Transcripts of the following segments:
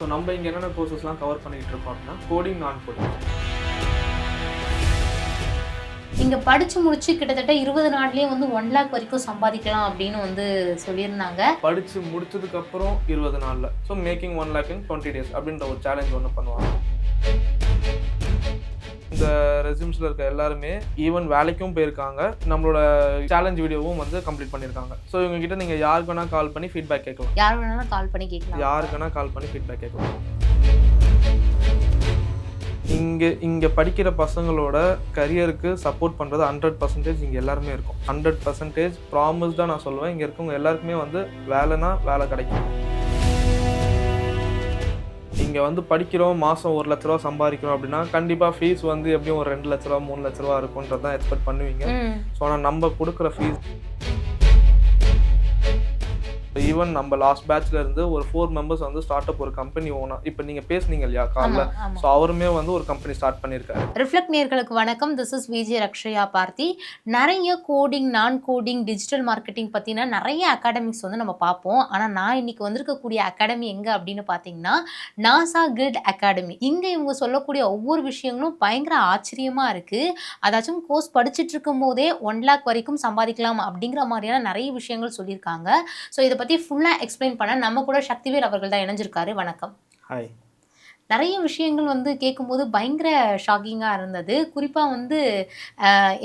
So நம்ம இங்கே என்னென்ன கோர்சஸ்லாம் கவர் பண்ணிகிட்டு இருக்கோம் அப்படின்னா கோடிங், நான் கோடிங். இங்கே படித்து முடிச்சு கிட்டத்தட்ட 20 நாள்லேயே வந்து 1 லேக் வரைக்கும் சம்பாதிக்கலாம் அப்படின்னு வந்து சொல்லியிருந்தாங்க. படித்து முடிச்சதுக்கப்புறம் 20 நாளில் ஸோ மேக்கிங் 1 லேக் இன் 20 days அப்படின்ற ஒரு சேலஞ்ச் ஒன்று பண்ணுவாங்க. இந்த ரெஸ்யூம்ஸில் இருக்க எல்லாருமே ஈவன் வேலைக்கும் போயிருக்காங்க, நம்மளோட சேலஞ்ச் வீடியோவும் வந்து கம்ப்ளீட் பண்ணியிருக்காங்க. ஸோ இவங்ககிட்ட நீங்கள் யாருக்கு வேணால் கால் பண்ணி ஃபீட்பேக் கேட்கலாம். யார் வேணாலும் கால் பண்ணி கேட்கலாம். யாருக்கு வேணால் கால் பண்ணி ஃபீட்பேக் கேட்கலாம். இங்கே படிக்கிற பசங்களோட கரியருக்கு சப்போர்ட் பண்ணுறது 100% இங்கே எல்லாருமே இருக்கும். 100% ப்ராமிஸ்டாக நான் சொல்லுவேன். இங்கே இருக்கவங்க எல்லாருக்குமே வந்து வேலைனா வேலை கிடைக்கும். இங்கே வந்து படிக்கிறோம், மாதம் 1 லட்ச ரூபா சம்பாதிக்கிறோம் அப்படின்னா கண்டிப்பாக ஃபீஸ் வந்து எப்படியும் ஒரு 2 லட்ச ரூபா 3 லட்ச ரூபா இருக்குன்றது தான் எக்ஸ்பெக்ட் பண்ணுவீங்க. ஸோ ஆனால் நம்ம கொடுக்குற ஃபீஸ் ஈவன் நம்ம லாஸ்ட் பேட்ச்ல இருந்து ஒரு 4 மெம்பர்ஸ் வந்து ஸ்டார்ட் அப் ஒரு கம்பெனி ஓனர், இப்போ நீங்க பேசுனீங்க இல்லையா காலைல, ஸோ அவருமே வந்து ஒரு கம்பெனி ஸ்டார்ட் பண்ணியிருக்காரு. ரிஃப்ளெக்ட் நேயர்களுக்கு வணக்கம். திஸ் இஸ் விஜே ரக்ஷயா பார்த்தி. நிறைய கோடிங், நான் கோடிங், டிஜிட்டல் மார்க்கெட்டிங் பற்றின நிறைய அகாடமிக்ஸ் வந்து நம்ம பார்ப்போம். ஆனால் நான் இன்னைக்கு வந்திருக்கக்கூடிய அகாடமி எங்கே அப்படின்னு பார்த்தீங்கன்னா நாசா கிரிட் அகாடமி. இங்கே இவங்க சொல்லக்கூடிய ஒவ்வொரு விஷயங்களும் பயங்கர ஆச்சரியமாக இருக்குது. அதாச்சும் கோர்ஸ் படிச்சுட்டு இருக்கும் போதே 1 லேக் வரைக்கும் சம்பாதிக்கலாம் அப்படிங்கிற மாதிரியான நிறைய விஷயங்கள் சொல்லியிருக்காங்க. ஸோ இதை பற்றி ஃபுல்லாக எக்ஸ்பிளைன் பண்ண நம்ம கூட சக்திவேல் அவர்கள் தான் இணைஞ்சிருக்காரு. வணக்கம். ஹாய். நிறைய விஷயங்கள் வந்து கேட்கும்போது பயங்கர ஷாக்கிங்காக இருந்தது. குறிப்பாக வந்து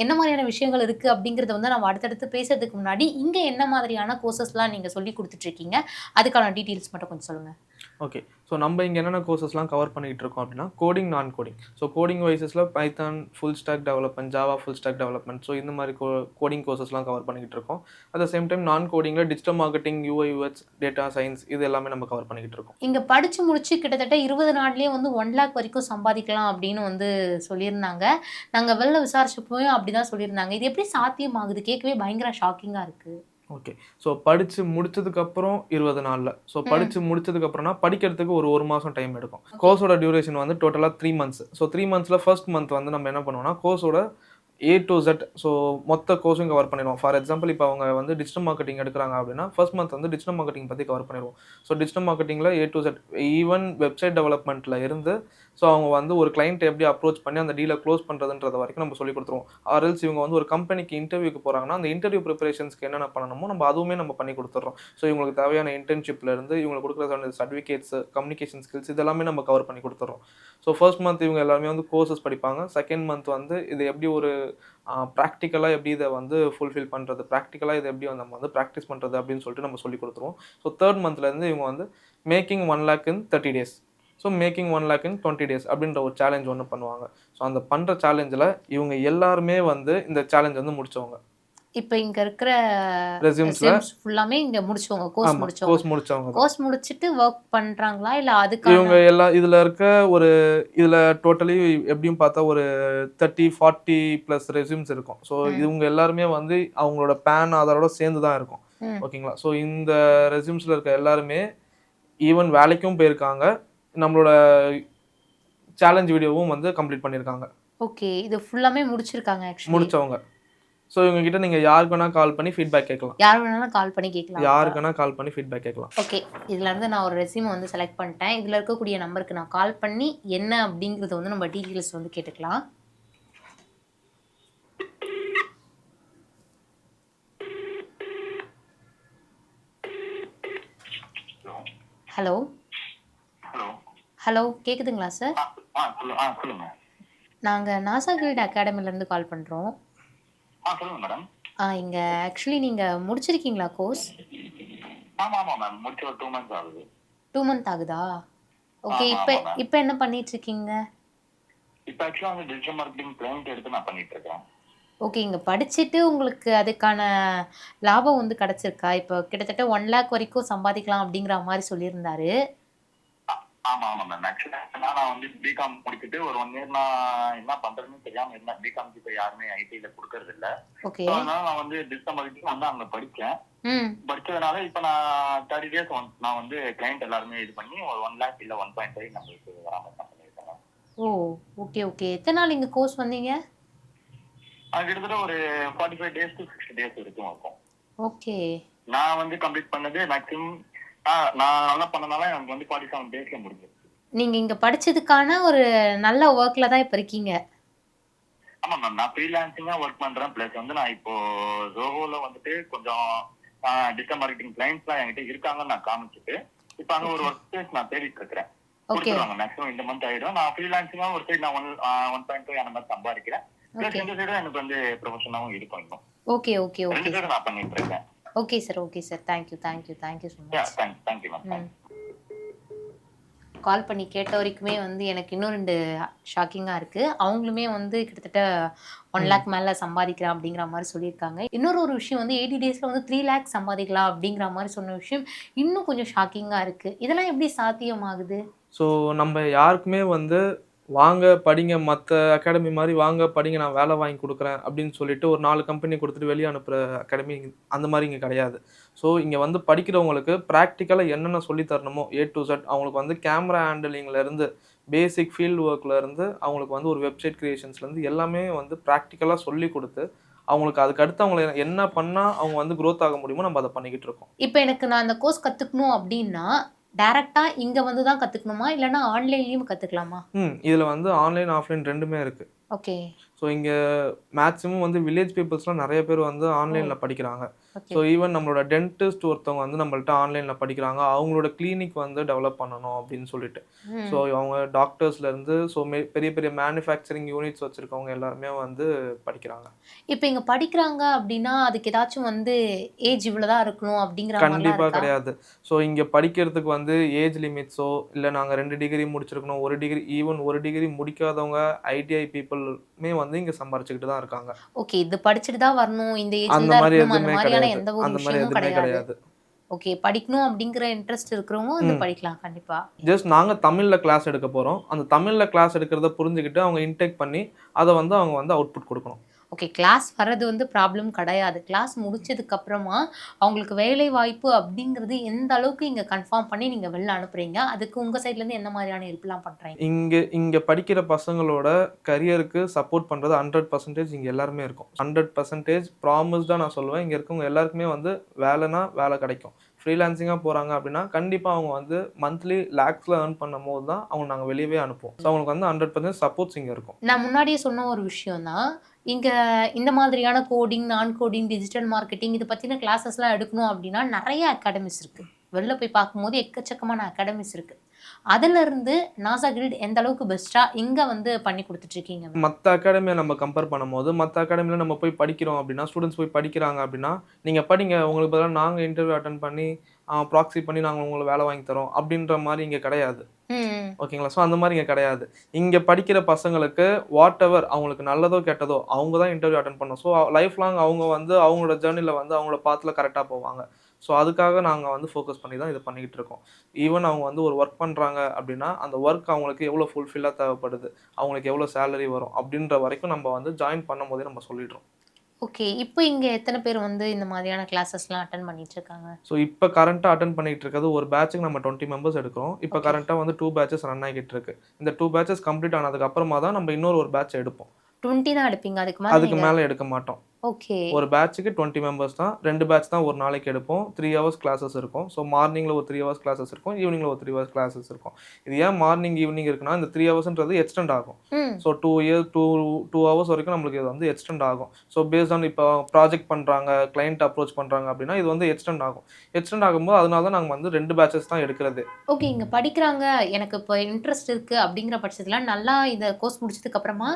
என்ன மாதிரியான விஷயங்கள் இருக்குது அப்படிங்கிறத வந்து நம்ம அடுத்தடுத்து பேசுறதுக்கு முன்னாடி இங்கே என்ன மாதிரியான கோர்சஸ்லாம் நீங்கள் சொல்லி கொடுத்துட்ருக்கீங்க, அதுக்கான டீட்டெயில்ஸ் மட்டும் கொஞ்சம் சொல்லுங்கள். ஓகே, ஸோ நம்ம இங்கே என்னென்ன கோர்சஸ்லாம் கவர் பண்ணிகிட்டு இருக்கோம் அப்படின்னா கோடிங், நான் கோடிங். ஸோ கோடிங் வைசஸில் Python full stack development, Java full stack development, so இந்த மாதிரி கோடிங் கோர்சஸ்லாம் கவர் பண்ணிக்கிட்டு இருக்கோம். அட் த சேம் டைம் நான் கோடிங்கில் digital marketing, UI UX, data science, இது எல்லாமே நம்ம கவர் பண்ணிக்கிட்டு இருக்கோம். இங்கே படித்து முடிச்சு கிட்டத்தட்ட 20 நாள்லேயே வந்து 1 லேக் வரைக்கும் சம்பாதிக்கலாம் அப்படின்னு வந்து சொல்லியிருந்தாங்க. நாங்கள் வெளில விசாரிச்சப்போயும் அப்படி தான் சொல்லியிருந்தாங்க. இது எப்படி சாத்தியமாகுது? கேட்கவே பயங்கர ஷாக்கிங்காக இருக்குது. ஓகே, ஸோ படித்து முடிச்சதுக்கப்புறம் 20 நாளில், ஸோ படித்து முடிச்சதுக்கப்புறம்னா படிக்கிறதுக்கு ஒரு மாதம் டைம் எடுக்கும். கோர்ஸோட டியூரேஷன் வந்து டோட்டலாக 3 மந்த்ஸ். ஸோ 3 மந்த்ஸில் ஃபர்ஸ்ட் மந்த் வந்து நம்ம என்ன பண்ணுவோம்னா கோர்ஸோட A to Z, ஸோ மொத்த கோர்ஸும் கவர் பண்ணிடுவோம். ஃபார் எக்ஸாம்பிள் இப்போ அவங்க வந்து டிஜிட்டல் மார்க்கெட்டிங் எடுக்கிறாங்க அப்படின்னா ஃபர்ஸ்ட் மந்த் வந்து டிஜிட்டல் மார்க்கெட்டிங் பற்றி கவர் பண்ணிடுவோம். ஸோ டிஜிட்டல் மார்க்கெட்டிங்கில் A to Z, ஈவன் வெப்சைட் டெவலப்மெண்ட்டில் இருந்து ஸோ அவங்க வந்து ஒரு கிளைண்ட் எப்படி அப்ரோச் பண்ணி அந்த டீலை க்ளோஸ் பண்ணுறதுன்றது வரைக்கும் நம்ம சொல்லி கொடுத்துருவோம். ஆர்எல்ஸ் இவங்க வந்து ஒரு கம்பெனிக்கு இன்டர்வியூக்கு போகிறாங்கன்னா அந்த இன்டர்வியூ ப்ரிப்பரேஷன்ஸ்க்கு என்னென்ன பண்ணணுமோ நம்ம அதுவுமே நம்ம பண்ணி கொடுத்துட்றோம். ஸோ இவங்களுக்கு தேவையான இன்டர்ன்ஷிப்லேருந்து இவங்களுக்கு கொடுக்குற சர்டிஃபிகேட்ஸ், கம்யூனிகேஷன் ஸ்கில்ஸ் இதெல்லாமே நம்ம கவர் பண்ணி கொடுத்துட்றோம். ஸோ ஃபர்ஸ்ட் மந்த் இவங்க எல்லாருமே வந்து கோர்சஸ் படிப்பாங்க. செகண்ட் மந்த் வந்து இது எப்படி ஒரு ப்ராக்டிக்கலாக எப்படி இதை வந்து ஃபுல்ஃபில் பண்ணுறது, ப்ராக்டிக்கலாக இதை எப்படி நம்ம வந்து ப்ராக்டிஸ் பண்ணுறது அப்படின்னு சொல்லிட்டு நம்ம சொல்லி கொடுத்துருவோம். ஸோ தேர்ட் மந்த்லேருந்து இவங்க வந்து மேக்கிங் 1 லேக் இன் 30 days, ஸோ மேக்கிங் 1 லேக் இன் 20 days அப்படின்ற ஒரு சேலஞ்ச் ஒன்று பண்ணுவாங்க. ஸோ அந்த பண்ணுற சேலஞ்சில் இவங்க எல்லாருமே வந்து இந்த சேலஞ்ச் வந்து முடிச்சவங்க. இப்போ இங்கே இருக்கிற ரெஸ்யூம்ஸ்ல ஃபுல்லாமே இங்கே முடிச்சவங்க, கோர்ஸ் முடிச்சவங்க. கோர்ஸ் முடிச்சுட்டு ஒர்க் பண்ணுறாங்களா இல்லை அதுக்கு இவங்க எல்லாம் இதில் இருக்க ஒரு இதில் டோட்டலி எப்படியும் பார்த்தா ஒரு 30-40 ப்ளஸ் ரெஸ்யூம்ஸ் இருக்கும். ஸோ இவங்க எல்லாருமே வந்து அவங்களோட பேன் ஆதாரோட சேர்ந்து தான் இருக்கும். ஓகேங்களா? ஸோ இந்த ரெஸ்யூம்ஸில் இருக்க எல்லாருமே ஈவன் வேலைக்கும் போயிருக்காங்க, நம்மளோட சேலஞ்ச் வீடியோவும் வந்து கம்ப்ளீட் பண்ணியிருக்காங்க. ஓகே, இது ஃபுல்லாமே முடிச்சிருக்காங்க ஆக்சுவலி. முடிச்சவங்க. ஸோ இவங்ககிட்ட நீங்கள் யாருக்கு வேணால் கால் பண்ணி ஃபீட்பேக் கேட்கலாம். யார் வேணாலும் கால் பண்ணி கேட்கலாம். யாருக்கு வேணால் கால் பண்ணி ஃபீட்பேக் கேட்கலாம். ஓகே, இதுலேருந்து நான் ஒரு ரெஸ்யூம் வந்து செலக்ட் பண்ணிட்டேன். இதில் இருக்கக்கூடிய நம்பருக்கு நான் கால் பண்ணி என்ன அப்படிங்கிறத வந்து நம்ம டீட்டெயில்ஸ் வந்து கேட்டுக்கலாம். ஹலோ ஹலோ, கேட்குதுங்களா சார்? நாங்கள் நாசா கிரிட் அகாடமிலேருந்து கால் பண்ணுறோம். சொல்லுங்க மேடம். இங்கே ஆக்சுவலி நீங்கள் முடிச்சிருக்கீங்களா கோர்ஸ்? ஆமாம் மேம், முடிச்சு ஒரு 2 months ஆகுது. 2 month ஆகுதா? ஓகே, இப்போ என்ன பண்ணிட்டு இருக்கீங்க? இப்போ ஆக்சுவலாக வந்து டிஜிட்டல் மார்க்கெட்டிங் கிளைண்ட் எடுத்து நான் பண்ணிட்டு இருக்கேன். ஓகே, இங்கே படிச்சுட்டு உங்களுக்கு அதுக்கான லாபம் வந்து கிடச்சிருக்கா? இப்போ கிட்டத்தட்ட 1 லேக் வரைக்கும் சம்பாதிக்கலாம் அப்படிங்கிற மாதிரி சொல்லியிருந்தாரு. ஆமாம் மேம். ஆக்சுவலாக நான் வந்து பிகாம் முடிச்சுட்டு ஒரு 1 year நான் என்ன பண்ணுறதுன்னு தெரியாமல் இருந்தேன். பிகாம்க்கு இப்போ யாருமே ஐடியில் கொடுக்கறது இல்லை. ஓகே, அதனால நான் வந்து டிஜிட்டல் மார்க்கெட்டிங் வந்து அங்கே படித்தேன். படிச்சதுனால இப்போ நான் 30 days நான் வந்து கிளைண்ட் எல்லாருமே இது பண்ணி ஒரு 1 lakh இல்லை 1.5 நம்மளுக்கு வராமல் நான் பண்ணியிருக்கேன். ஓ, ஓகே ஓகே. எத்தனை நாள் இங்கே கோர்ஸ் வந்தீங்க? அது கிட்டத்தட்ட ஒரு 45 days to 60 days வரைக்கும் இருக்கும். ஓகே, நான் வந்து கம்ப்ளீட் பண்ணது மேக்ஸிமம் நான் நல்லா பண்ணனால எனக்கு வந்து 47 டேஸ்ல முடிஞ்சிருச்சு. நீங்க இங்க படிச்சதுக்கான ஒரு நல்ல ஒர்க்ல தான் இப்ப இருக்கீங்க. ஆமா மேம். நான் ஃப்ரீலான்சிங்கா ஒர்க் பண்றேன். பிளஸ் வந்து நான் இப்போ ஜோஹோல வந்துட்டு கொஞ்சம் டிஜிட்டல் மார்க்கெட்டிங் கிளைண்ட்ஸ்லாம் என்கிட்ட இருக்காங்கன்னு நான் காமிச்சிட்டு, இப்ப அங்க ஒரு ஓகே. ஒர்க் ஸ்பேஸ் நான் தேடிட்டு இருக்கிறேன். ஓகே. குடுத்துருவாங்க. மேக்ஸிமம் இந்த மந்த் ஆயிடும். நான் ஃப்ரீலான்சிங்கா ஒரு சைடு நான் 1.2 அந்த மாதிரி சம்பாதிக்கிறேன். Plus okay. இந்த சைடும் எனக்கு வந்து ப்ரொஃபஷனாவும் இருக்கும் இன்னும். ஓகே. ஓகே. 2 ஓகே சைடும் சார். நான் பண்ணிட்டு இருக்கேன். Okay sir. Okay sir. Thank you. Thank you. Thank you so much. Thank you ma'am. ம். கால் பண்ணி கேட்ட வரைக்குமே வந்து எனக்கு இன்னும் 2 ஷாக்கிங்கா இருக்கு. அவங்களுமே வந்து கிட்டத்தட்ட 1 லேக் மேல சம்பாதிக்கிறேன் அப்படிங்கிற மாரி சொல்லியிருக்காங்க. இன்னொரு ஒரு விஷயம் வந்து 80 டேஸ்ல வந்து 3 லேக் சம்பாதிக்கலாம் அப்படிங்கிற மாரி சொன்ன விஷயம் இன்னும் கொஞ்சம் ஷாக்கிங்கா இருக்கு. இதெல்லாம் எப்படி சாத்தியமாகுது? ஸோ நம்ம யாருக்குமே வந்து வாங்க படிங்க மற்ற அகாடமி மாதிரி வாங்க படிங்க நான் வேலை வாங்கி கொடுக்குறேன் அப்படின்னு சொல்லிட்டு ஒரு 4 கம்பெனி கொடுத்துட்டு வெளியே அனுப்புகிற அகாடமி அந்த மாதிரி இங்கே கிடையாது. ஸோ இங்கே வந்து படிக்கிறவங்களுக்கு ப்ராக்டிக்கலாக என்னென்ன சொல்லி தரணுமோ A to Z அவங்களுக்கு வந்து கேமரா ஹேண்டிலிங்லேருந்து பேசிக் ஃபீல்டு ஒர்க்லேருந்து அவங்களுக்கு வந்து ஒரு வெப்சைட் க்ரியேஷன்ஸ்லேருந்து எல்லாமே வந்து ப்ராக்டிக்கலாக சொல்லி கொடுத்து அவங்களுக்கு அதுக்கு அடுத்து அவங்கள என்ன பண்ணால் அவங்க வந்து க்ரோத் ஆக முடியுமோ நம்ம அதை பண்ணிக்கிட்டு இருக்கோம். இப்ப எனக்கு நான் அந்த கோர்ஸ் கத்துக்கணும் அப்படின்னா, டைரக்ட்டா இங்க வந்து தான் கத்துக்கணுமா? இல்லன்னா ஆன்லைன்லயும் கத்துக்கலாமா? இதில் வந்து ஆன்லைன் ஆஃப்லைன் ரெண்டுமே இருக்குது. ஓகே. ஸோ இங்கே மேக்ஸிமம் வந்து வில்லேஜ் பீப்புள்ஸ்லாம் நிறைய பேர் வந்து ஓ! ஆன்லைனில் படிக்கிறாங்க. ஓகே. ஸோ ஈவன் நம்மளோட டென்டிஸ்ட் ஒருத்தவங்க வந்து நம்மள்ட்ட ஆன்லைனில் படிக்கிறாங்க. அவங்களோட கிளினிக் வந்து டெவலப் பண்ணணும் அப்படின்னு சொல்லிட்டு. ஸோ ம். அவங்க டாக்டர்ஸ்லேருந்து பெரிய பெரிய மேனுஃபேக்சரிங் யூனிட்ஸ் வச்சுருக்கவங்க எல்லாருமே வந்து படிக்கிறாங்க. இப்ப இங்க படிக்கிறாங்க அப்படின்னா, அதுக்கு ஏதாச்சும் வந்து ஏஜ் இவ்வளோ தான் இருக்கணும் அப்படிங்கிற மாரிலாம் கண்டிப்பா இருக்கா? கிடையாது. ஸோ இங்க படிக்கிறதுக்கு வந்து ஏஜ் லிமிட்ஸோ, இல்ல நாங்க 2 டிகிரி முடிச்சிருக்கணும், 1 டிகிரி ஈவன் 1 டிகிரி முடிக்காதவங்க ஐடிஐ பீப்பிளுமே வந்து இங்க சம்பாரிச்சுக்கிட்டு தான் இருக்காங்க. ஓகே. இது படிச்சுட்டு தான் வரணும், இந்த ஏஜ்ல அந்த தான் மாரி இருக்கணும், அந்த எதுவுமே மாரியான கிடையாது. எந்த ஒரு அந்த மாரி விஷயமும் எதுவுமே கிடையாது. கிடையாது. ஓகே. படிக்கணும் அப்படிங்கிற இன்ட்ரெஸ்ட் இருக்கிறவங்க வந்து ம். படிக்கலாம் கண்டிப்பா. ஜஸ்ட் நாங்க தமிழ்ல கிளாஸ் எடுக்க போறோம். அந்த தமிழ்ல கிளாஸ் எடுக்கிறத புரிஞ்சுகிட்டு அவங்க இன்டேக் பண்ணி, அத வந்து அவங்க வந்து அவுட்புட் குடுக்கணும். ஓகே. கிளாஸ் வர்றது வந்து ப்ராப்ளம் கிடையாது. கிளாஸ் முடிச்சதுக்கு அப்புறமா அவங்களுக்கு வேலை வாய்ப்பு அப்படிங்கிறது எந்த அளவுக்கு இங்க கன்ஃபார்ம் பண்ணி நீங்க வெளில அனுப்புறீங்க? அதுக்கு உங்க சைட்ல இருந்து எந்த மாதிரியான ஹெல்ப்லாம் பண்றீங்க? இங்க இங்க படிக்கிற பசங்களோட கரியருக்கு சப்போர்ட் பண்றது 100% இங்க எல்லாருமே இருக்கும். 100% ப்ராமிஸ்டா நான் சொல்லுவேன். இங்க இருக்கவங்க எல்லாருக்குமே வந்து வேலைனா வேலை கிடைக்கும். ஃப்ரீலான்சிங்கா போறாங்க அப்படின்னா, கண்டிப்பா அவங்க வந்து மந்த்லி லேக்ஸ்ல ஏர்ன் பண்ணும்போது தான் அவங்கள நாங்க வெளியவே அனுப்புவோம். ஸோ அவங்களுக்கு வந்து 100% சப்போர்ட்ஸ் இங்க இருக்கும். நான் முன்னாடியே சொன்ன ஒரு விஷயம் தான். இங்க இந்த மாதிரியான கோடிங், நான் கோடிங், டிஜிட்டல் மார்க்கெட்டிங் இது பத்தின கிளாஸஸ்லாம் எடுக்கணும் அப்டின்னா நெறைய அகாடமிஸ் இருக்கு. வெளில போய் பார்க்கும்போது எக்கச்சக்கமான அகாடமிஸ் இருக்கு. அதிலருந்து நாசா கிரிட் எந்த அளவுக்கு பெஸ்ட்டா இங்க வந்து பண்ணி குடுத்துட்டு இருக்கீங்க? மத்த அகாடமிய நம்ம கம்பேர் பண்ணும்போது, மத்த அகாடமில நம்ம போய் படிக்கிறோம் அப்படின்னா, ஸ்டூடண்ட்ஸ் போய் படிக்கிறாங்க அப்படின்னா, "நீங்க படிங்க. உங்களுக்கு பதிலா நாங்க இன்டர்வியூ அட்டெண்ட் பண்ணி, ப்ராக்ஸி பண்ணி நாங்க உங்களுக்கு வேலை வாங்கி தரோம்." அப்படின்ற மாரி இங்க கிடையாது. ம். ஓகேங்களா? ஸோ அந்த மாரி இங்க கிடையாது. இங்க படிக்கிற பசங்களுக்கு வாட்டெவர் அவங்களுக்கு நல்லதோ, கெட்டதோ அவங்க தான் இன்டர்வியூ அட்டெண்ட் பண்ணணும். ஸோ லைஃப் லாங் அவங்க வந்து அவங்களோட ஜர்னில வந்து அவங்களோட பாத்ல கரெக்ட்டா போவாங்க. ஸோ அதுக்காக நாங்க வந்து ஃபோக்கஸ் பண்ணி தான் இத பண்ணிக்கிட்டு இருக்கோம். ஈவன் அவங்க வந்து ஒரு ஒர்க் பண்றாங்க அப்படின்னா, அந்த ஒர்க் அவங்களுக்கு எவ்வளோ ஃபுல்ஃபில்லா தேவைப்படுது, அவங்களுக்கு எவ்வளோ சேலரி வரும் அப்படின்ற வரைக்கும் நம்ம வந்து ஜாயின் பண்ணும்போதே நம்ம சொல்லிடுறோம். ஓகே. இப்போ இங்க எத்தன பேர் வந்து இந்த மாதிரியான கிளாஸஸ்லாம் அட்டெண்ட் பண்ணிட்டு இருக்காங்க? ஸோ இப்ப கரண்ட்டா அட்டெண்ட் பண்ணிட்டு இருக்கிறது ஒரு பேட்ச்க்கு நம்ம 20 மெம்பர்ஸ் எடுக்கிறோம். இப்ப ஓகே. கரண்ட்டா வந்து 2 பேட்சஸ் ரன் ஆகிட்டு இருக்கு. இந்த 2 பேட்சஸ் கம்ப்ளீட் ஆனதுக்கு அப்புறமா தான் நம்ம இன்னொரு ஒரு பேட்ச் எடுப்போம். 20 தான் எடுப்பீங்க. அதுக்கு மேல அதுக்கு நீங்க மேல எடுக்க மாட்டோம். ஓகே. ஒரு பேட்ச்க்கு 20 மெம்பர்ஸ் தான். 2 பேட்ச் தான் ஒரு நாளைக்கு எடுப்போம். 3 ஹவர்ஸ் கிளாஸஸ் இருக்கும். ஸோ மார்னிங்ல ஒரு 3 ஹவர்ஸ் கிளாஸஸ் இருக்கும். ஈவினிங்ல ஒரு 3 ஹவர்ஸ் கிளாஸஸ் இருக்கும். இது ஏன் மார்னிங், ஈவினிங் இருக்குன்னா, இந்த 3 ஹவர்ஸ்ன்றது எக்ஸ்டெண்ட் ஆகும். ம். ஸோ 2 ஹவர்ஸ் வரைக்கும் நம்மளுக்கு இது வந்து எக்ஸ்டெண்ட் ஆகும். ஸோ பேஸ்ட் ஆன் இப்போ ப்ராஜெக்ட் பண்றாங்க, கிளையண்ட் அப்ரோச் பண்றாங்க அப்படின்னா, இது வந்து எக்ஸ்டெண்ட் ஆகும். எக்ஸ்டெண்ட் ஆகும்போது அதனால தான் நாங்க வந்து 2 பேட்சஸ் தான் எடுக்கிறதே. ஓகே. இங்க படிக்கிறாங்க. எனக்கு இப்போ இன்ட்ரெஸ்ட் இருக்கு அப்படிங்கிற பட்சத்தில நல்லா இந்த கோர்ஸ் முடிச்சதுக்கு அப்புறமா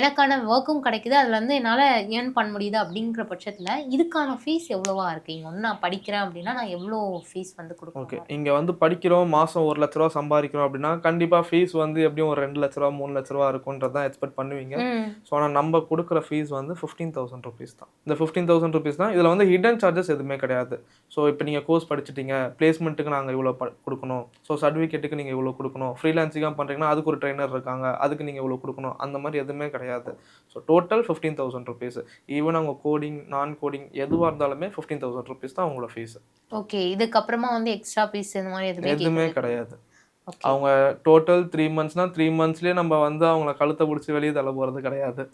எனக்கான வொர்க்கும் கிடைக்குது. அதுல வந்து என்னால ஏர்ன் பண்ண முடியுது அப்படிங்கிற பட்சத்தில இதுக்கான ஃபீஸ் எவ்வளவா இருக்கு? இங்க வந்து நான் படிக்கிறேன் அப்படின்னா, நான் எவ்வளோ ஃபீஸ் வந்து ஓகே. குடுக்கணும்? இங்க வந்து படிக்கிறோம், மாசம் ரூ. 1,00,000 சம்பாரிக்கிறோம் அப்படின்னா, கண்டிப்பா ஃபீஸ் வந்து எப்படியும் ஒரு ரூ. 2,00,000 ரூ. 3,00,000 இருக்கும்ன்றது தான் எக்ஸ்பெக்ட் பண்ணுவீங்க. ம். ஸோ ஆனா நம்ம குடுக்குற ஃபீஸ் வந்து ₹15,000 தான். இந்த ₹15,000 தான். இதுல வந்து ஹிடன் சார்ஜஸ் எதுவுமே கிடையாது. ஸோ இப்ப நீங்க கோர்ஸ் படிச்சுட்டீங்க, பிளேஸ்மென்ட்க்கு நாங்க இவ்வளோ குடுக்கணும். ஸோ சர்டிஃபிகேட்டுக்கு நீங்க இவ்வளோ குடுக்கணும். ஃப்ரீலான்சிங்கா பண்றீங்கன்னா, அதுக்கு ஒரு ட்ரெய்னர் இருக்காங்க. அதுக்கு நீங்க இவ்வளோ குடுக்கணும். அந்த மாரி எதுவுமே கிடையாது. So total ₹15,000. ஈவன் அவங்க கோடிங், நான் கோடிங் எதுவா இருந்தாலுமே ₹15,000 தான் அவங்களோட ஃபீஸ். ஓகே. இதுக்கப்புறமா வந்து எக்ஸ்ட்ரா ஃபீஸ் இந்த மாரி எதுவுமே எதுவுமே கேட்கறது கிடையாது. ஓகே. அவங்க டோட்டல் 3 மந்த்ஸ்னா 3 மந்த்ஸ்லயே நம்ம வந்து அவங்கள கழுத்த புடிச்சு வெளிய தள்ள போறது கிடையாது.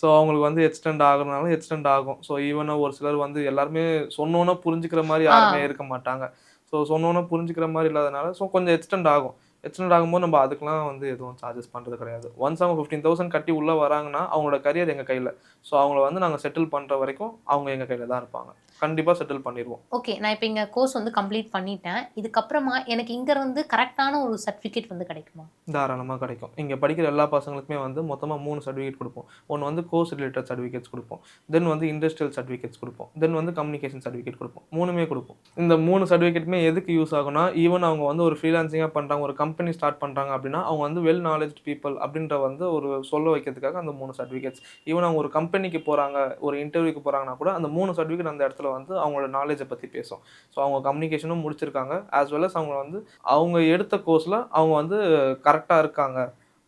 ஸோ அவங்களுக்கு வந்து எக்ஸ்டெண்ட் ஆகுறனால எக்ஸ்டெண்ட் ஆகும். ஸோ ஈவனா ஒரு சிலர் வந்து எல்லாருமே சொன்னோனே புரிஞ்சுக்கிற மாரி ஆ. யாருமே இருக்க மாட்டாங்க. ஸோ ஸோ சொன்னோன்னே புரிஞ்சுக்கிற மாதிரி இல்லாதனால ஸோ கொஞ்சம் எக்ஸ்டெண்ட் ஆகும். எக்ஸ்டெண்ட் ஆகும்போது நம்ம அதுக்கெலாம் வந்து எதுவும் சார்ஜஸ் பண்ணுறது கிடையாது. ஒன்ஸ் அவங்க 15,000 கட்டி உள்ளே வராங்கன்னா அவங்களோட கரியர் எங்கள் கையில். ஸோ அவங்கள வந்து நாங்கள் செட்டில் பண்ணுற வரைக்கும் அவங்க எங்கள் கையில் தான் இருப்பாங்க. கண்டிப்பாக செட்டில் பண்ணிடுவோம். ஓகே, நான் இப்போ இங்கே கோர்ஸ் வந்து கம்ப்ளீட் பண்ணிட்டேன். இதுக்கப்புறமா எனக்கு இங்கேருந்து கரெக்டான ஒரு சர்டிஃபிகேட் வந்து கிடைக்குமா? தாராளமாக கிடைக்கும். இங்கே படிக்கிற எல்லா பசங்களுக்குமே வந்து மொத்தமாக 3 சர்டிஃபிகேட் கொடுப்போம். ஒன்று வந்து கோர்ஸ் ரிலேட்டட் சர்டிஃபிகேட்ஸ் கொடுப்போம், தென் வந்து இண்டஸ்ட்ரியல் சர்டிஃபிகேட்ஸ் கொடுப்போம், தென் வந்து கம்யூனிகேஷன் சர்டிஃபிகேட் கொடுப்போம். 3மே கொடுப்போம். இந்த 3 சர்டிஃபிகேட்டுமே எதுக்கு யூஸ் ஆகும்னா, ஈவன் அவங்க வந்து ஒரு ஃப்ரீலான்சிங்காக பண்ணுறாங்க, ஒரு கம்பெனி ஸ்டார்ட் பண்ணுறாங்க அப்படின்னா அவங்க வந்து வெல் நாலேஜ் பீப்பிள் அப்படின்ற வந்து ஒரு சொல்ல வைக்கிறதுக்காக அந்த 3 சர்டிஃபிகேட்ஸ். ஈவன் அவங்க ஒரு கம்பெனிக்கு போகிறாங்க, ஒரு இன்டர்வியூக்கு போகிறாங்கன்னா கூட அந்த 3 சர்டிஃபிகேட் அந்த இடத்துல வந்து அவங்களோட நாலேஜை பற்றி பேசும். ஸோ அவங்க கம்யூனிகேஷனும் முடிச்சிருக்காங்க, ஆஸ் வெல் அஸ் அவங்க வந்து அவங்க எடுத்த கோர்ஸில் அவங்க வந்து கரெக்டாக இருக்காங்க,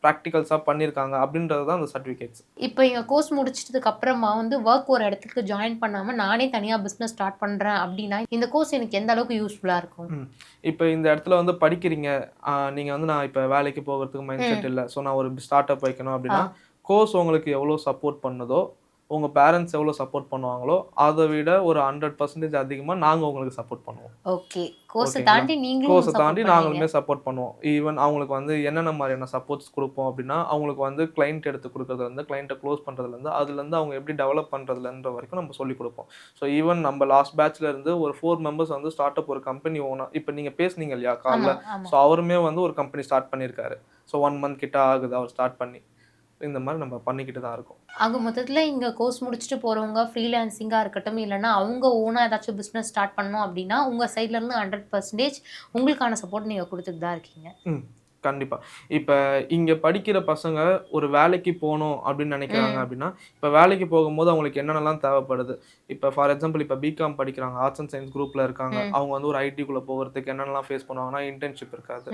ப்ராக்டிகல்ஸாக பண்ணியிருக்காங்க அப்படின்றது தான் அந்த சர்டிஃபிகேட்ஸ். இப்போ எங்கள் கோர்ஸ் முடிச்சதுக்கு அப்புறமா வந்து ஒர்க் ஒரு இடத்துக்கு ஜாயின் பண்ணாமல் நானே தனியாக பிஸ்னஸ் ஸ்டார்ட் பண்ணுறேன் அப்படின்னா இந்த கோர்ஸ் எனக்கு எந்த அளவுக்கு யூஸ்ஃபுல்லாக இருக்கும்? இப்போ இந்த இடத்துல வந்து படிக்கிறீங்க, நீங்கள் வந்து நான் இப்போ வேலைக்கு போகிறதுக்கு மைண்ட் செட் இல்லை, ஸோ நான் ஒரு ஸ்டார்ட் அப் வைக்கணும் அப்படின்னா கோர்ஸ் உங்களுக்கு எவ்வளோ சப்போர்ட் பண்ணுதோ, உங்கள் பேரண்ட்ஸ் எவ்வளோ சப்போர்ட் பண்ணுவாங்களோ அதை விட ஒரு 100% அதிகமாக நாங்கள் உங்களுக்கு சப்போர்ட் பண்ணுவோம். ஓகே, கோர்ஸை தாண்டி நீங்களும் கோர்ஸை தாண்டி நாங்களுமே சப்போர்ட் பண்ணுவோம். ஈவன் அவங்களுக்கு வந்து என்னென்ன மாதிரியான சப்போர்ட்ஸ் கொடுப்போம் அப்படின்னா, அவங்களுக்கு வந்து கிளைண்ட் எடுத்து கொடுக்குறதுலேருந்து, கிளைண்ட்டை க்ளோஸ் பண்ணுறதுலேருந்து, அதுலேருந்து அவங்க எப்படி டெவலப் பண்ணுறதுலன்ற வரைக்கும் நம்ம சொல்லிக் கொடுப்போம். ஸோ ஈவன் நம்ம லாஸ்ட் பேட்ச்ல இருந்து ஒரு 4 மெம்பர்ஸ் வந்து ஸ்டார்ட் அப் ஒரு கம்பெனி ஓனர், இப்போ நீங்கள் பேசுனீங்க இல்லையா காலைல, ஸோ அவருமே வந்து ஒரு கம்பெனி ஸ்டார்ட் பண்ணியிருக்காரு. ஸோ 1 month கிட்ட ஆகுது அவர் ஸ்டார்ட் பண்ணி. இந்த மாதிரி நம்ம பண்ணிக்கிட்டு தான் இருக்கோம். ஆக மொத்தத்தில் இங்கே கோர்ஸ் முடிச்சுட்டு போகிறவங்க ஃப்ரீலான்சிங்காக இருக்கட்டும், இல்லைனா அவங்க ஓனாக ஏதாச்சும் பிஸ்னஸ் ஸ்டார்ட் பண்ணோம் அப்படின்னா உங்கள் சைட்லேருந்து 100% உங்களுக்கான சப்போர்ட் நீங்கள் கொடுத்துட்டு தான் இருக்கீங்க. கண்டிப்பாக. இப்போ இங்கே படிக்கிற பசங்க ஒரு வேலைக்கு போகணும் அப்படின்னு நினைக்கிறாங்க அப்படின்னா, இப்போ வேலைக்கு போகும்போது அவங்களுக்கு என்னென்னலாம் தேவைப்படுது. இப்போ ஃபார் எக்ஸாம்பிள் இப்போ பிகாம் படிக்கிறாங்க, ஆர்ட்ஸ் அண்ட் சயின்ஸ் குரூப்பில் இருக்காங்க, அவங்க வந்து ஒரு ஐடிக்குள்ளே போகிறதுக்கு என்னென்னலாம் ஃபேஸ் பண்ணுவாங்கன்னா, இன்டர்ன்ஷிப் இருக்காது,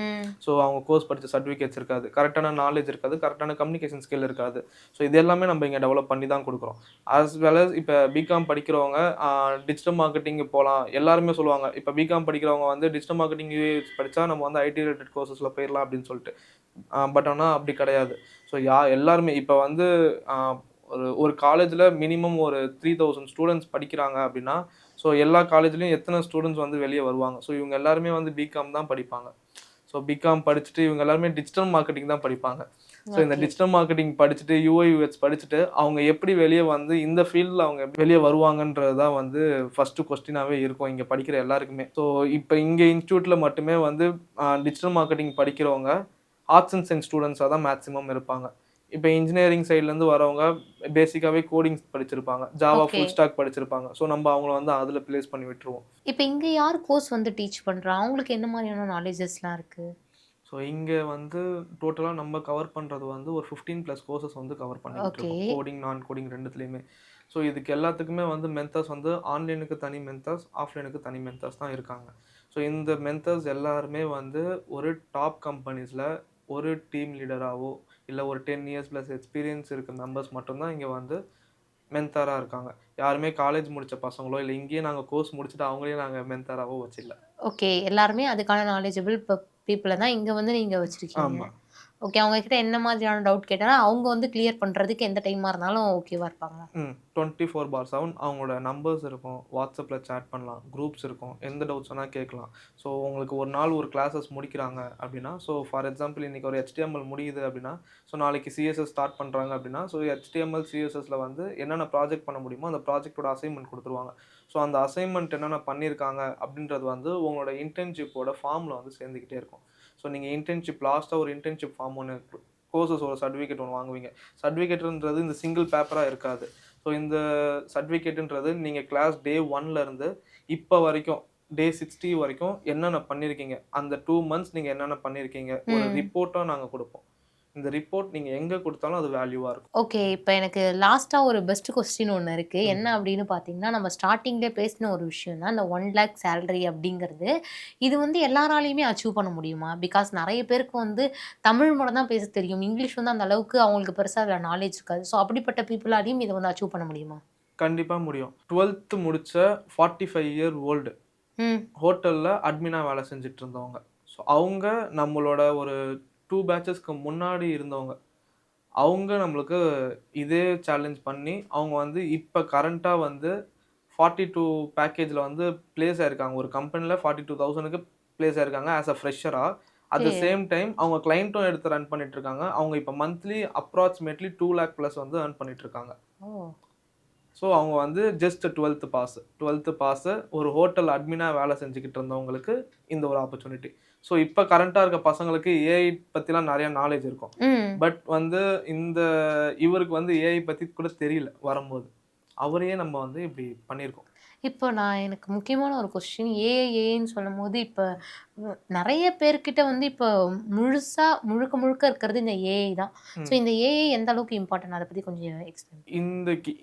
ஸோ அவங்க கோர்ஸ் படித்த சர்டிஃபிகேட்ஸ் இருக்காது, கரெக்டான நாலேஜ் இருக்காது, கரெக்டான கம்யூனிகேஷன் ஸ்கில் இருக்காது. ஸோ இது எல்லாமே நம்ம இங்கே டெவலப் பண்ணி தான் கொடுக்குறோம். ஆஸ் வெல் அஸ் இப்போ பிகாம் படிக்கிறவங்க டிஜிட்டல் மார்க்கெட்டிங்கு போகலாம் எல்லாருமே சொல்லுவாங்க. இப்போ பிகாம் படிக்கிறவங்க வந்து டிஜிட்டல் மார்க்கெட்டிங் படித்தா நம்ம வந்து ஐடி ரிலேட்டட் கோர்சஸில் போயிடலாம் அப்படின்னு சொல்லிட்டு. பட் ஆனால் அப்படி கிடையாது. ஸோ எல்லாருமே இப்போ வந்து ஒரு காலேஜில் மினிமம் ஒரு 3000 ஸ்டூடெண்ட்ஸ் படிக்கிறாங்க அப்படின்னா, ஸோ எல்லா காலேஜ்லேயும் எத்தனை ஸ்டூடெண்ட்ஸ் வந்து வெளியே வருவாங்க. ஸோ இவங்க எல்லாருமே வந்து பிகாம் தான் படிப்பாங்க. ஸோ பிகாம் படிச்சுட்டு இவங்க எல்லாருமே டிஜிட்டல் மார்க்கெட்டிங் தான் படிப்பாங்க. ஸோ இந்த டிஜிட்டல் மார்க்கெட்டிங் படிச்சுட்டு UI UX படிச்சுட்டு அவங்க எப்படி வெளியே வந்து இந்த ஃபீல்டில் அவங்க வெளியே வருவாங்கன்றது தான் வந்து ஃபஸ்ட்டு கொஸ்டினாகவே இருக்கும் இங்கே படிக்கிற எல்லாருக்குமே. ஸோ இப்போ இங்கே இன்ஸ்டியூட்டில் மட்டுமே வந்து டிஜிட்டல் மார்க்கெட்டிங் படிக்கிறவங்க ஆர்ட்ஸ் அண்ட் சயின்ஸ் ஸ்டூடெண்ட்ஸாக தான் மேக்ஸிமம் இருப்பாங்க. இப்போ இன்ஜினியரிங் சைட்லேருந்து வரவங்க பேசிக்காகவே கோடிங் படிச்சிருப்பாங்க, ஜாவா ஃபுல் ஸ்டாக் படிச்சிருப்பாங்க. ஸோ நம்ம அவங்கள வந்து அதில் ப்ளேஸ் பண்ணி விட்டுருவோம். இப்போ இங்கே யார் கோர்ஸ் வந்து டீச் பண்ணுறா, அவங்களுக்கு என்ன மாதிரியான நாலேஜஸ்லாம் இருக்குது? ஸோ இங்கே வந்து டோட்டலாக நம்ம கவர் பண்ணுறது வந்து ஒரு 15+ கோர்சஸ் வந்து கவர் பண்ணிட்டு இருக்கோம், கோடிங் நான் கோடிங் ரெண்டுத்துலேயுமே. ஸோ இதுக்கு எல்லாத்துக்குமே வந்து மென்டர்ஸ் வந்து ஆன்லைனுக்கு தனி மென்டர்ஸ், ஆஃப்லைனுக்கு தனி மென்டர்ஸ் தான் இருக்காங்க. ஸோ இந்த மென்டர்ஸ் எல்லாருமே வந்து ஒரு டாப் கம்பெனிஸில் ஒரு டீம் லீடராகவோ இல்லை ஒரு 10 years + எக்ஸ்பீரியன்ஸ் இருக்க மெம்பர்ஸ் மட்டும்தான் இங்கே வந்து மென்டாராக இருக்காங்க. யாருமே காலேஜ் முடித்த பசங்களோ இல்லை இங்கேயே நாங்கள் கோர்ஸ் முடிச்சுட்டு அவங்களே நாங்கள் மென்டாராகவோ வச்சிடல. ஓகே, எல்லாருமே அதுக்கான நாலேஜபிள் பீப்புளை தான் இங்கே வந்து நீங்கள் வச்சுருக்கீங்க. ஆமாம். ஓகே, அவங்கக்கிட்ட என்ன மாதிரியான டவுட் கேட்டாலும் அவங்க வந்து கிளியர் பண்ணுறதுக்கு எந்த டைமாக இருந்தாலும் ஓகேவா இருப்பாங்க? 24/7 அவங்களோட நம்பர்ஸ் இருக்கும், வாட்ஸ்அப்பில் சேட் பண்ணலாம், குரூப்ஸ் இருக்கும், எந்த டவுட்ஸ் வேணால் கேட்கலாம். ஸோ உங்களுக்கு ஒரு நாள் ஒரு கிளாஸஸ் முடிக்கிறாங்க அப்படின்னா, ஸோ ஃபார் எக்ஸாம்பிள் இன்றைக்கி ஒரு HTML முடியுது அப்படின்னா, ஸோ நாளைக்கு CSS ஸ்டார்ட் பண்ணுறாங்க அப்படின்னா, ஸோ HTML CSSல வந்து என்னென்ன ப்ராஜெக்ட் பண்ண முடியுமோ அந்த ப்ராஜெக்டோட அசைன்மெண்ட் கொடுத்துருவாங்க. ஸோ அந்த அசைன்மெண்ட் என்னென்ன பண்ணியிருக்காங்க அப்படின்றது வந்து உங்களோட இன்டர்ன்ஷிப்போட ஃபார்மில் வந்து சேர்ந்துக்கிட்டே இருக்கும். ஸோ நீங்கள் இன்டர்ன்ஷிப் லாஸ்ட்டாக ஒரு இன்டர்ன்ஷிப் ஃபார்ம் ஒன்று கோர்சஸ் ஒரு சர்டிஃபிகேட் ஒன்று வாங்குவீங்க. சர்டிஃபிகேட்டுன்றது இந்த சிங்கிள் பேப்பராக இருக்காது. ஸோ இந்த சர்டிஃபிகேட்டுன்றது நீங்கள் கிளாஸ் டே 1லேருந்து இப்போ வரைக்கும் டே 60 வரைக்கும் என்னென்ன பண்ணியிருக்கீங்க, அந்த 2 months நீங்கள் என்னென்ன பண்ணியிருக்கீங்க ஒரு ரிப்போர்ட்டாக நாங்கள் கொடுப்போம். இந்த ரிப்போர்ட் நீங்கள் எங்கே கொடுத்தாலும் அது வேல்யூவாக இருக்கும். ஓகே, இப்போ எனக்கு லாஸ்ட்டாக ஒரு பெஸ்ட் கொஸ்டின் ஒன்று இருக்குது. என்ன அப்படின்னு பார்த்தீங்கன்னா, நம்ம ஸ்டார்டிங்லேயே பேசின ஒரு விஷயம் தான் இந்த 1 lakh சேலரி அப்படிங்கிறது. இது வந்து எல்லாராலையுமே அச்சீவ் பண்ண முடியுமா? பிகாஸ் நிறைய பேருக்கு வந்து தமிழ் மட்டும் தான் பேச தெரியும், இங்கிலீஷ் வந்து அந்த அளவுக்கு அவங்களுக்கு பெருசாக அதில் நாலேஜ் இருக்காது. ஸோ அப்படிப்பட்ட பீப்புளாலையும் இதை வந்து அச்சீவ் பண்ண முடியுமா? கண்டிப்பாக முடியும். 12th முடித்த 45 year old ஹோட்டலில் அட்மினாக வேலை செஞ்சுட்டு இருந்தவங்க, ஸோ அவங்க நம்மளோட ஒரு 2 batchesக்கு முன்னாடி இருந்தவங்க, அவங்க நம்மளுக்கு இதே சேலஞ்ச் பண்ணி அவங்க வந்து இப்போ கரண்ட்டாக வந்து 42 பேக்கேஜில் வந்து பிளேஸ் ஆயிருக்காங்க. ஒரு கம்பெனியில் 42,000க்கு பிளேஸ் ஆயிருக்காங்க ஆஸ் அ ஃப்ரெஷராக. At the okay. Same time அவங்க கிளைண்ட்டும் எடுத்து ரன் பண்ணிட்டு இருக்காங்க. அவங்க இப்போ மந்த்லி அப்ராக்சிமேட்லி 2 லேக் ப்ளஸ் வந்து earn பண்ணிட்டு இருக்காங்க. ஓ. ஸோ அவங்க வந்து ஜஸ்ட் 12th பாஸ் ஒரு ஹோட்டல் அட்மினாக வேலை செஞ்சுக்கிட்டு இருந்தவங்களுக்கு இந்த ஒரு ஆப்பர்ச்சுனிட்டி. ஸோ இப்போ கரண்ட்டாக இருக்க பசங்களுக்கு ஏஐ பற்றிலாம் நிறைய நாலேஜ் இருக்கும். ம். பட் வந்து இந்த இவருக்கு வந்து ஏஐ பற்றி கூட தெரியல வரும்போது. அவரையே நம்ம வந்து இப்படி பண்ணியிருக்கோம். இப்போ எனக்கு முக்கியமான ஒரு கொஸ்டின், ஏஐன்னு சொல்லும்போது இப்போ நிறைய பேர்கிட்ட வந்து இப்போ முழுக்க முழுக்க இருக்கிறது இந்த ஏஐ தான். ஸோ இந்த ஏஐ எந்த அளவுக்கு இம்பார்ட்டன்ட், அதை பற்றி கொஞ்சம் எக்ஸ்பிளைன்.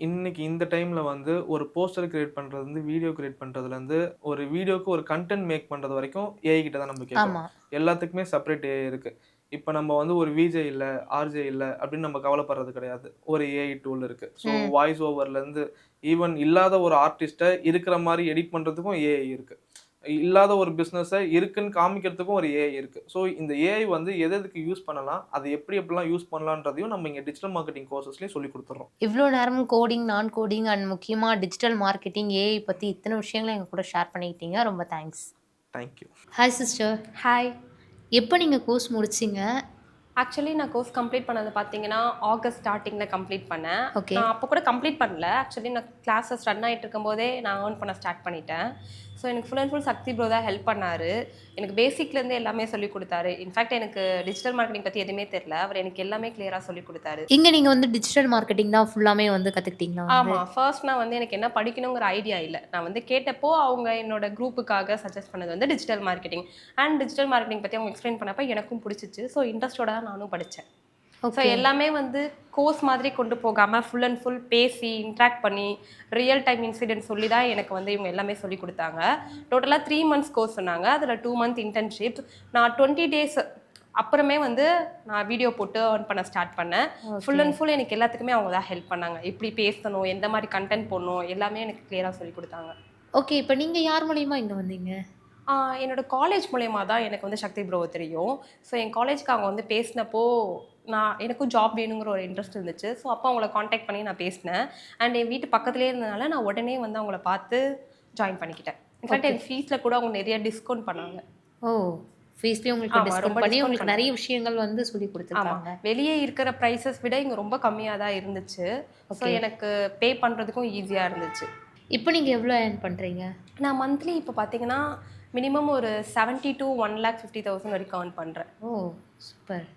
இன்னைக்கு இந்த டைம்ல வந்து ஒரு போஸ்டர் கிரியேட் பண்றது வந்து வீடியோ கிரியேட் பண்றதுல இருந்து ஒரு வீடியோக்கு ஒரு கண்டென்ட் மேக் பண்றது வரைக்கும் ஏஐ கிட்ட தான் நம்ம கேட்கணும். ஆமா. எல்லாத்துக்குமே செப்பரேட் ஏஐ இருக்கு. இப்போ நம்ம வந்து ஒரு விஜே இல்ல ஆர்ஜே இல்ல அப்படின்னு நம்ம கவலைப்படுறது கிடையாது. ஒரு ஏஐ டூல் இருக்கு. ஸோ வாய்ஸ் ஓவர்ல இருந்து ஈவன் இல்லாத ஒரு ஆர்டிஸ்ட்டை இருக்கிற மாதிரி எடிட் பண்றதுக்கும் ஏஐ இருக்கு. இல்லாத ஒரு பிஸ்னஸை இருக்குன்னு காமிக்கிறதுக்கும் ஒரு ஏஐ இருக்கு. ஸோ இந்த ஏஐ வந்து எதுக்கு யூஸ் பண்ணலாம், அது எப்படிலாம் யூஸ் பண்ணலான்றதையும் நம்ம இங்கே டிஜிட்டல் மார்க்கெட்டிங் கோர்சஸ்லேயும் சொல்லி கொடுத்துட்றோம். இவ்வளோ நேரமும் கோடிங், நான் கோடிங் அண்ட் முக்கியமாக டிஜிட்டல் மார்க்கெட்டிங், ஏஐ பற்றி இத்தனை விஷயங்களை எங்கள் கூட ஷேர் பண்ணிக்கிட்டீங்க. ரொம்ப thanks. Thank you. Hi sister. Hi. எப்போ நீங்கள் கோர்ஸ் முடிச்சிங்க? ஆக்சுவலி நான் கோர்ஸ் கம்ப்ளீட் பண்ணது பார்த்தீங்கன்னா ஆகஸ்ட் ஸ்டார்டிங்கில் கம்ப்ளீட் பண்ணேன். ஓகே. நான் அப்போ கூட கம்ப்ளீட் பண்ணல. ஆக்சுவலி நான் கிளாஸஸ் ரன் ஆகிட்டு இருக்கும்போதே நான் ஏர்ன் பண்ண ஸ்டார்ட் பண்ணிட்டேன். ஸோ எனக்கு full and full Shakti bro தான் ஹெல்ப் பண்ணார். எனக்கு பேசிக்லேருந்து எல்லாமே சொல்லிக் கொடுத்தாரு. இன்ஃபேக்ட் எனக்கு டிஜிட்டல் மார்க்கெட்டிங் பற்றி எதுவுமே தெரியல, அவர் எனக்கு எல்லாமே கிளியராக சொல்லிக் கொடுத்தாரு. இங்கே நீங்கள் வந்து டிஜிட்டல் மார்க்கெட்டிங் தான் ஃபுல்லாமே வந்து கற்றுக்கிட்டீங்களா? ஆமாம். ஃபர்ஸ்ட் நான் வந்து எனக்கு என்ன படிக்கணுங்கிற ஐடியா இல்லை. நான் வந்து கேட்டப்போ அவங்க என்னோட குரூப்புக்காக சஜஸ்ட் பண்ணது வந்து digital marketing. And digital marketing பற்றி அவங்க எக்ஸ்பிளைன் பண்ணப்போ எனக்கும் பிடிச்சிச்சு. ஸோ இன்ட்ரெஸ்டோட தான் நானும் படித்தேன். ஸோ எல்லாமே வந்து கோர்ஸ் மாதிரி கொண்டு போகாமல் ஃபுல் அண்ட் ஃபுல் பேசி இன்ட்ராக்ட் பண்ணி ரியல் டைம் இன்சிடென்ட் சொல்லி தான் எனக்கு வந்து இவங்க எல்லாமே சொல்லி கொடுத்தாங்க. டோட்டலாக 3 months கோர்ஸ் சொன்னாங்க. அதில் 2 month இன்டர்ன்ஷிப். நான் 20 days அப்புறமே வந்து நான் வீடியோ போட்டு ஏர்ன் பண்ண ஸ்டார்ட் பண்ணேன். ஃபுல் அண்ட் ஃபுல் எனக்கு எல்லாத்துக்குமே அவங்க தான் ஹெல்ப் பண்ணாங்க. எப்படி பேசணும், எந்த மாதிரி கண்டென்ட் போடணும், எல்லாமே எனக்கு கிளியராக சொல்லி கொடுத்தாங்க. ஓகே. இப்போ நீங்கள் யார் மூலியமா இங்கே வந்தீங்க? என்னோட காலேஜ் மூலயமா தான் எனக்கு வந்து சக்தி ப்ரோவை தெரியும். ஸோ என் காலேஜ்க்கு அவங்க வந்து பேசினப்போ எனக்கும் ஜாப் வேணுங்கிற ஒரு இன்ட்ரெஸ்ட் இருந்துச்சு. ஸோ அப்போ அவங்கள காண்டாக்ட் பண்ணி நான் பேசினேன். அண்ட் என் வீட்டு பக்கத்துலேயே இருந்ததுனால நான் உடனே வந்து அவங்கள பார்த்து ஜாயின் பண்ணிக்கிட்டேன். இன்ஃபேக்ட் என் ஃபீஸில் கூட அவங்க நிறைய டிஸ்கவுண்ட் பண்ணாங்க. ஓ, ஃபீஸ்லேயே உங்களுக்கு டிஸ்கவுண்ட் பண்ணி உங்களுக்கு நிறைய விஷயங்கள் வந்து சொல்லி கொடுத்துருக்காங்க. வெளியே இருக்கிற ப்ரைஸஸ் விட இங்கே ரொம்ப கம்மியாக தான் இருந்துச்சு. ஸோ எனக்கு பே பண்ணுறதுக்கும் ஈஸியாக இருந்துச்சு. இப்போ நீங்கள் எவ்வளோ ஏர்ன் பண்ணுறீங்க? நான் மந்த்லி இப்போ பார்த்தீங்கன்னா மினிமம் ஒரு 70 to 1,50,000 வரைக்கும் ஏர்ன் பண்ணுறேன். ஓ, சூப்பர்.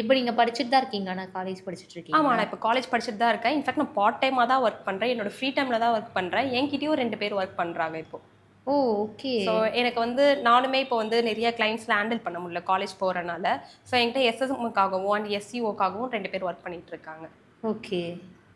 இப்போ நீங்கள் படிச்சுட்டு தான் இருக்கீங்க? நான் காலேஜ் படிச்சுட்டு இருக்கீங்க? ஆமாம், நான் இப்போ காலேஜ் படிச்சுட்டு தான் இருக்கேன். இன்ஃபேக்ட் நான் பார்ட் டைமாக தான் ஒர்க் பண்ணுறேன். என்னோட ஃப்ரீ டைமில் தான் ஒர்க் பண்ணுறேன். என்கிட்டயும் 2 பேர் ஒர்க் பண்ணுறாங்க இப்போ. ஓ, ஓகே. ஸோ எனக்கு வந்து நானுமே இப்போ வந்து நிறைய கிளைண்ட்ஸில் ஹேண்டில் பண்ண முடியல காலேஜ் போகிறனால. ஸோ என்கிட்ட எஸ்எஸ்எம்முக்காகவும் அண்ட் எஸ்சிஓக்காகவும் 2 பேர் ஒர்க் பண்ணிகிட்டு இருக்காங்க. ஓகே.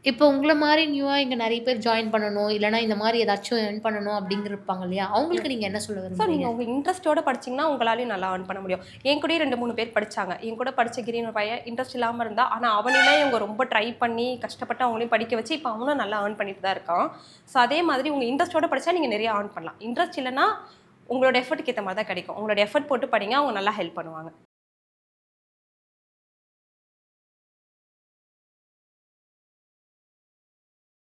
இப்போ உங்களை மாதிரி நியூவாக இங்கே நிறைய பேர் ஜாயின் பண்ணணும், இல்லைனா இந்த மாதிரி ஏதாச்சும் ஏர்ன் பண்ணணும் அப்படிங்கிற இருப்பாங்க இல்லையா, அவங்களுக்கு நீங்கள் என்ன சொல்ல ஸோ விரும்புறீங்க? நீங்கள் உங்கள் இன்ட்ரெஸ்ட்டோட படிச்சிங்கன்னா உங்களாலையும் நல்லா ஏர்ன் பண்ண முடியும். என் கூடயே 2-3 பேர் படித்தாங்க. என் கூட படித்த கிரீன் பையன் இன்ட்ரெஸ்ட் இல்லாமல் இருந்தா, ஆனால் அவனையுமே இவங்க ரொம்ப ட்ரை பண்ணி கஷ்டப்பட்டு அவங்களையும் படிக்க வச்சு இப்போ அவனும் நல்லா ஏர்ன் பண்ணிட்டு தான் இருக்கான். ஸோ அதே மாதிரி உங்கள் இன்ட்ரெஸ்ட்டோட படித்தா நீங்கள் நிறைய ஏர்ன் பண்ணலாம். இன்ட்ரெஸ்ட் இல்லைன்னா உங்களோட எஃபர்ட்டுக்கு ஏற்ற மாதிரி தான் கிடைக்கும். உங்களோட எஃபர்ட் போட்டு படிங்க, அவங்க நல்லா ஹெல்ப் பண்ணுவாங்க.